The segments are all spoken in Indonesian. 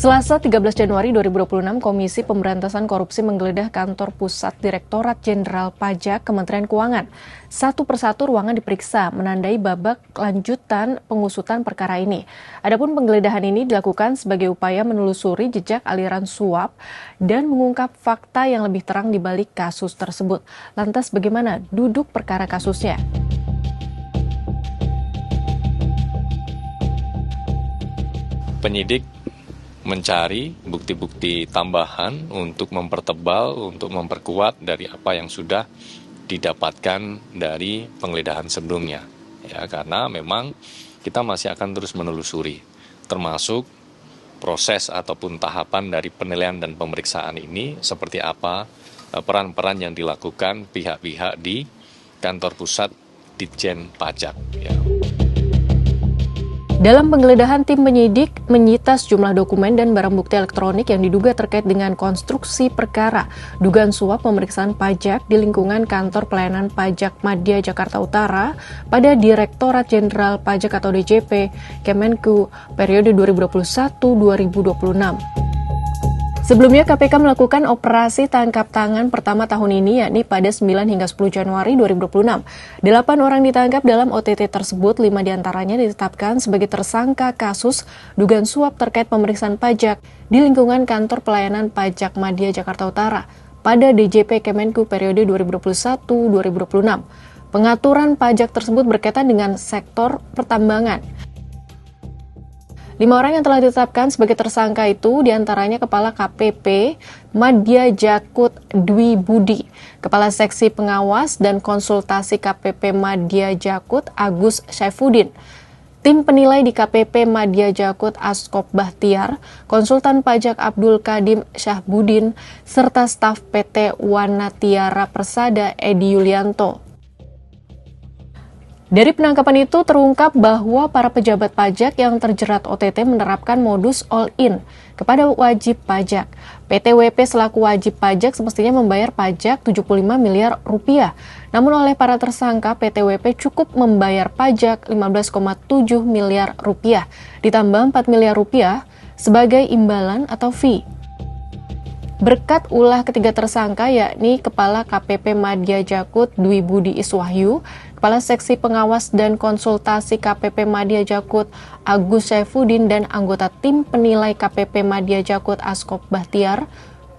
Selasa 13 Januari 2026, Komisi Pemberantasan Korupsi menggeledah kantor pusat Direktorat Jenderal Pajak Kementerian Keuangan. Satu persatu ruangan diperiksa, menandai babak lanjutan pengusutan perkara ini. Adapun penggeledahan ini dilakukan sebagai upaya menelusuri jejak aliran suap dan mengungkap fakta yang lebih terang di balik kasus tersebut. Lantas bagaimana duduk perkara kasusnya? Penyidik mencari bukti-bukti tambahan untuk mempertebal, untuk memperkuat dari apa yang sudah didapatkan dari penggeledahan sebelumnya. Ya, karena memang kita masih akan terus menelusuri, termasuk proses ataupun tahapan dari penilaian dan pemeriksaan ini seperti apa peran-peran yang dilakukan pihak-pihak di kantor pusat Ditjen Pajak. Ya. Dalam penggeledahan, tim penyidik menyita sejumlah dokumen dan barang bukti elektronik yang diduga terkait dengan konstruksi perkara dugaan suap pemeriksaan pajak di lingkungan Kantor Pelayanan Pajak Madya Jakarta Utara pada Direktorat Jenderal Pajak atau DJP Kemenku periode 2021-2026. Sebelumnya, KPK melakukan operasi tangkap tangan pertama tahun ini, yakni pada 9 hingga 10 Januari 2026. 8 orang ditangkap dalam OTT tersebut, 5 diantaranya ditetapkan sebagai tersangka kasus dugaan suap terkait pemeriksaan pajak di lingkungan Kantor Pelayanan Pajak Madya Jakarta Utara pada DJP Kemenku periode 2021-2026. Pengaturan pajak tersebut berkaitan dengan sektor pertambangan. 5 orang yang telah ditetapkan sebagai tersangka itu diantaranya Kepala KPP Madya Jakut Dwi Budi, Kepala Seksi Pengawas dan Konsultasi KPP Madya Jakut Agus Syaifuddin, tim penilai di KPP Madya Jakut Askop Bahtiar, konsultan pajak Abdul Kadim Syahbudin, serta staf PT Wanatiara Persada Edi Yulianto. Dari penangkapan itu terungkap bahwa para pejabat pajak yang terjerat OTT menerapkan modus all-in kepada wajib pajak. PTWP selaku wajib pajak semestinya membayar pajak 75 miliar rupiah. Namun oleh para tersangka, PTWP cukup membayar pajak 15,7 miliar rupiah, ditambah 4 miliar rupiah sebagai imbalan atau fee. Berkat ulah ketiga tersangka, yakni Kepala KPP Madya Jakut Dwi Budi Iswahyu, Kepala Seksi Pengawas dan Konsultasi KPP Madya Jakut Agus Syaifuddin, dan anggota tim penilai KPP Madya Jakut Askop Bahtiar,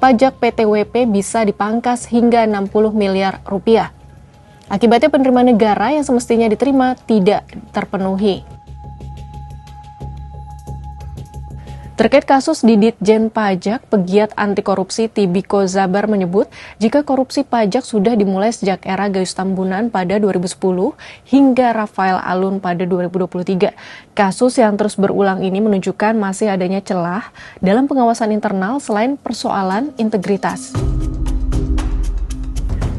pajak PTWP bisa dipangkas hingga 60 miliar rupiah. Akibatnya penerimaan negara yang semestinya diterima tidak terpenuhi. Terkait kasus di Ditjen Pajak, pegiat anti korupsi Tibiko Zabar menyebut jika korupsi pajak sudah dimulai sejak era Gayus Tambunan pada 2010 hingga Rafael Alun pada 2023. Kasus yang terus berulang ini menunjukkan masih adanya celah dalam pengawasan internal selain persoalan integritas.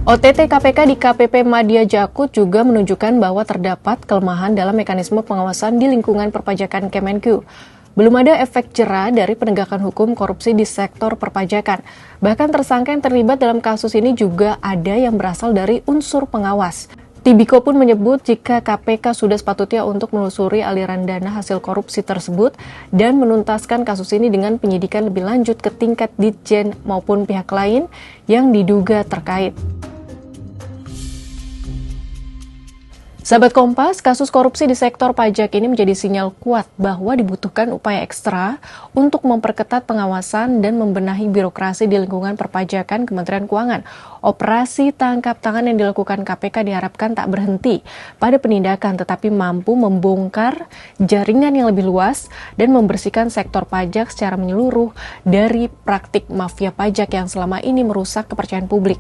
OTT KPK di KPP Madya Jakut juga menunjukkan bahwa terdapat kelemahan dalam mekanisme pengawasan di lingkungan perpajakan Kemenku. Belum ada efek jera dari penegakan hukum korupsi di sektor perpajakan. Bahkan tersangka yang terlibat dalam kasus ini juga ada yang berasal dari unsur pengawas. Tibiko pun menyebut jika KPK sudah sepatutnya untuk menelusuri aliran dana hasil korupsi tersebut dan menuntaskan kasus ini dengan penyidikan lebih lanjut ke tingkat Ditjen maupun pihak lain yang diduga terkait. Sahabat Kompas, kasus korupsi di sektor pajak ini menjadi sinyal kuat bahwa dibutuhkan upaya ekstra untuk memperketat pengawasan dan membenahi birokrasi di lingkungan perpajakan Kementerian Keuangan. Operasi tangkap tangan yang dilakukan KPK diharapkan tak berhenti pada penindakan, tetapi mampu membongkar jaringan yang lebih luas dan membersihkan sektor pajak secara menyeluruh dari praktik mafia pajak yang selama ini merusak kepercayaan publik.